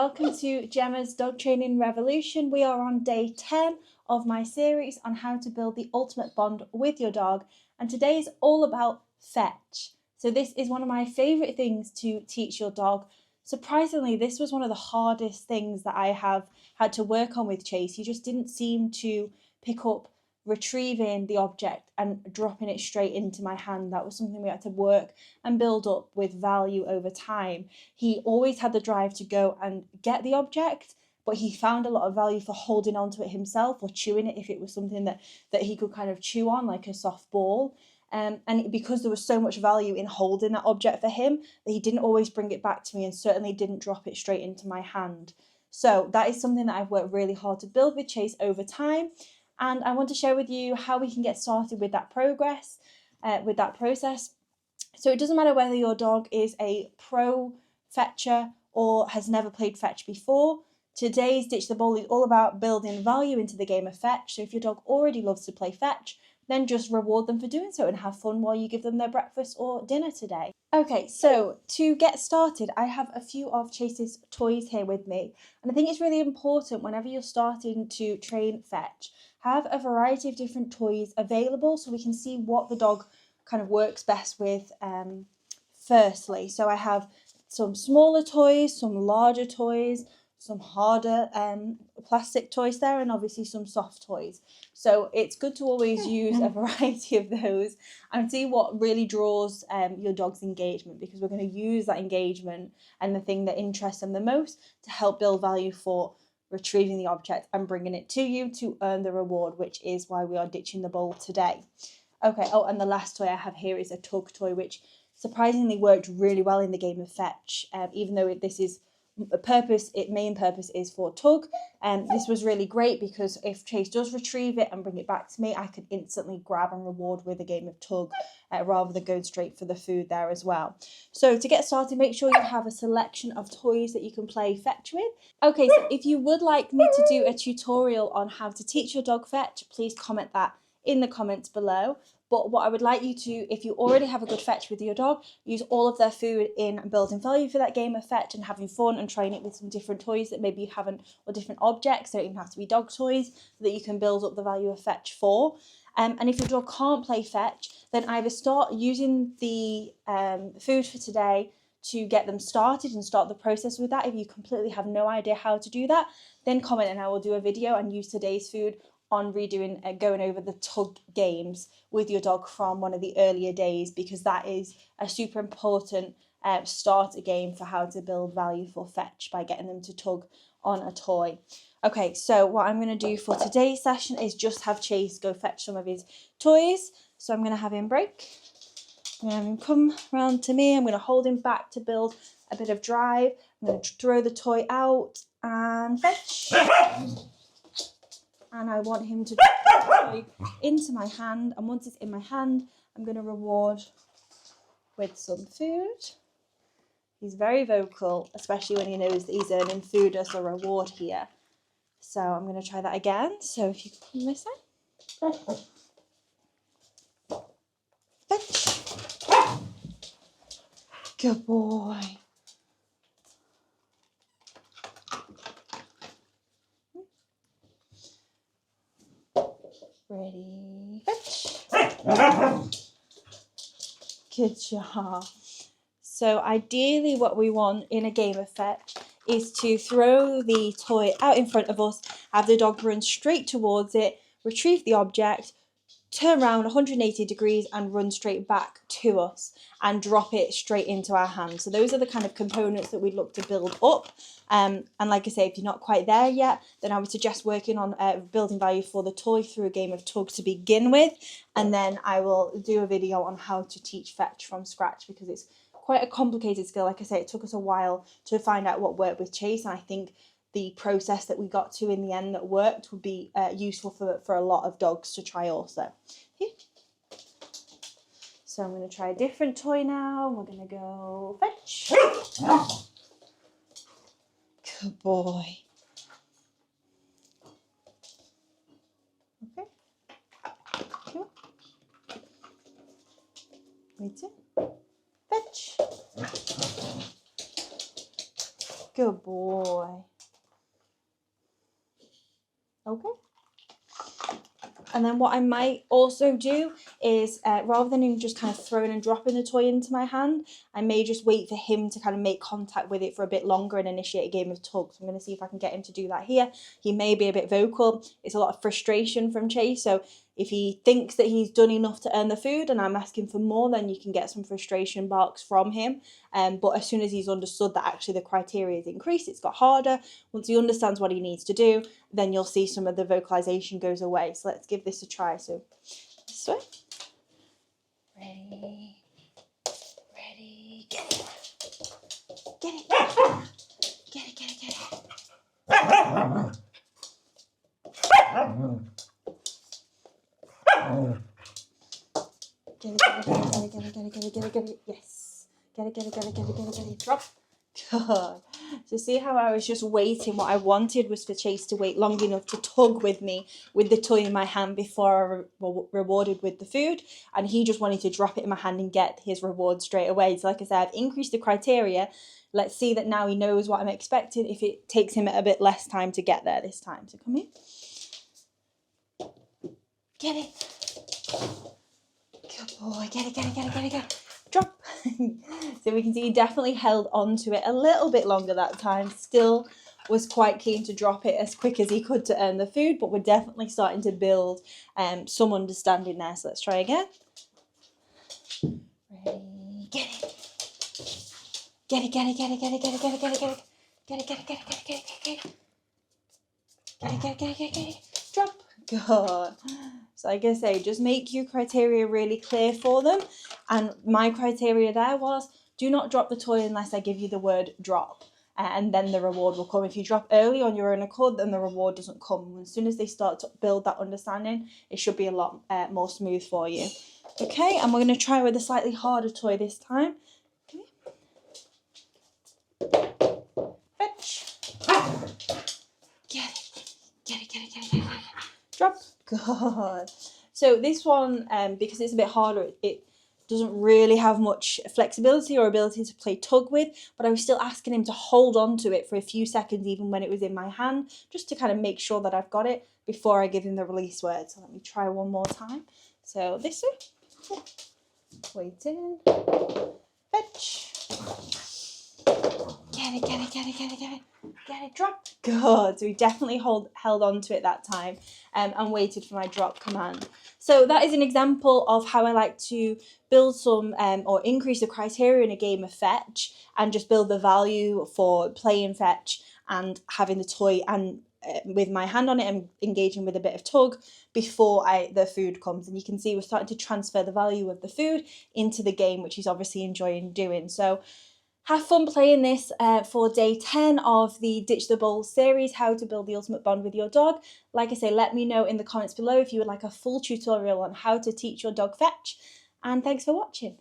welcome to Gemma's Dog Training Revolution. We are on day 10 of my series on how to build the ultimate bond with your dog, and today is all about fetch. So this is one of my favourite things to teach your dog. Surprisingly, this was one of the hardest things that I have had to work on with Chase. He just didn't seem to pick up retrieving the object and dropping it straight into my hand. That was something we had to work and build up with value over time. He always had the drive to go and get the object, but he found a lot of value for holding onto it himself or chewing it if it was something that he could kind of chew on, like a soft ball. And because there was so much value in holding that object for him, that he didn't always bring it back to me and certainly didn't drop it straight into my hand. So that is something that I've worked really hard to build with Chase over time. And I want to share with you how we can get started with that process. So it doesn't matter whether your dog is a pro fetcher or has never played fetch before. Today's Ditch the Ball is all about building value into the game of fetch. So if your dog already loves to play fetch, then just reward them for doing so and have fun while you give them their breakfast or dinner today. Okay, so to get started, I have a few of Chase's toys here with me. And I think it's really important whenever you're starting to train fetch, have a variety of different toys available so we can see what the dog kind of works best with firstly. So I have some smaller toys, some larger toys, some harder plastic toys there, and obviously some soft toys. So it's good to always use a variety of those and see what really draws your dog's engagement, because we're going to use that engagement and the thing that interests them the most to help build value for retrieving the object and bringing it to you to earn the reward, which is why we are ditching the bowl today. Okay, oh, and the last toy I have here is a tug toy, which surprisingly worked really well in the game of fetch, even though this is main purpose is for tug. And this was really great because if Chase does retrieve it and bring it back to me, I could instantly grab and reward with a game of tug rather than going straight for the food there as well. So to get started, make sure you have a selection of toys that you can play fetch with. Okay, so if you would like me to do a tutorial on how to teach your dog fetch, please comment that in the comments below. But what I would like you to, if you already have a good fetch with your dog, use all of their food in building value for that game of fetch and having fun and trying it with some different toys that maybe you haven't, or different objects. They don't even have to be dog toys, so that you can build up the value of fetch for. And if your dog can't play fetch, then either start using the food for today to get them started and start the process with that. If you completely have no idea how to do that, then comment and I will do a video and use today's food on redoing going over the tug games with your dog from one of the earlier days, because that is a super important starter game for how to build value for fetch by getting them to tug on a toy. Okay, so what I'm going to do for today's session is just have Chase go fetch some of his toys. So I'm going to have him break. I'm going to have him come around to me. I'm going to hold him back to build a bit of drive. I'm going to throw the toy out and fetch. And I want him to drop the toy into my hand. And once it's in my hand, I'm going to reward with some food. He's very vocal, especially when he knows that he's earning food as a reward here. So I'm going to try that again. So if you come this side. Fetch. Good boy. Ready, fetch. Good job. So ideally what we want in a game of fetch is to throw the toy out in front of us, have the dog run straight towards it, retrieve the object, turn around 180 degrees and run straight back to us and drop it straight into our hand. So those are the kind of components that we look to build up. And like I say, if you're not quite there yet, then I would suggest working on building value for the toy through a game of tug to begin with. And then I will do a video on how to teach fetch from scratch, because it's quite a complicated skill. Like I say, it took us a while to find out what worked with Chase, and I think the process that we got to in the end that worked would be useful for a lot of dogs to try also. Here. So I'm going to try a different toy now. We're going to go fetch. Good boy. Okay. Come on. Wait. Fetch. Good boy. Okay. And then what I might also do is, rather than him just kind of throwing and dropping the toy into my hand, I may just wait for him to kind of make contact with it for a bit longer and initiate a game of tug. So I'm going to see if I can get him to do that here. He may be a bit vocal. It's a lot of frustration from Chase. So if he thinks that he's done enough to earn the food and I'm asking for more, then you can get some frustration barks from him. But as soon as he's understood that actually the criteria is increased, it's got harder. Once he understands what he needs to do, then you'll see some of the vocalization goes away. So let's give this a try. So this way. Ready. Ready. Get it. Get it. Get it, get it, get it. Get it. Yes. Get it. Drop. Good. So see how I was just waiting? What I wanted was for Chase to wait long enough to tug with me with the toy in my hand before I rewarded with the food, and he just wanted to drop it in my hand and get his reward straight away. So like I said, I've increased the criteria. Let's see that now he knows what I'm expecting if it takes him a bit less time to get there this time. So come here. Get it. Good boy. Get it. Drop. So we can see he definitely held on to it a little bit longer that time. Still was quite keen to drop it as quick as he could to earn the food, but we're definitely starting to build some understanding there. So let's try again. Ready, get it. Get it. Drop. Good. So like I say, just make your criteria really clear for them. And my criteria there was, do not drop the toy unless I give you the word drop. And then the reward will come. If you drop early on your own accord, then the reward doesn't come. As soon as they start to build that understanding, it should be a lot more smooth for you. Okay, and we're going to try with a slightly harder toy this time. Okay. Fetch. Get it. Drop. Good. So this one, because it's a bit harder, it doesn't really have much flexibility or ability to play tug with, but I was still asking him to hold on to it for a few seconds even when it was in my hand, just to kind of make sure that I've got it before I give him the release word. So let me try one more time. So this way. Wait in. Fetch. Get it, drop. Good. So we definitely held on to it that time and waited for my drop command. So that is an example of how I like to build some or increase the criteria in a game of fetch and just build the value for playing fetch and having the toy and with my hand on it and engaging with a bit of tug before the food comes. And you can see we're starting to transfer the value of the food into the game, which he's obviously enjoying doing. So have fun playing this for day 10 of the Ditch the Bowl series, how to build the ultimate bond with your dog. Like I say, let me know in the comments below if you would like a full tutorial on how to teach your dog fetch. And thanks for watching.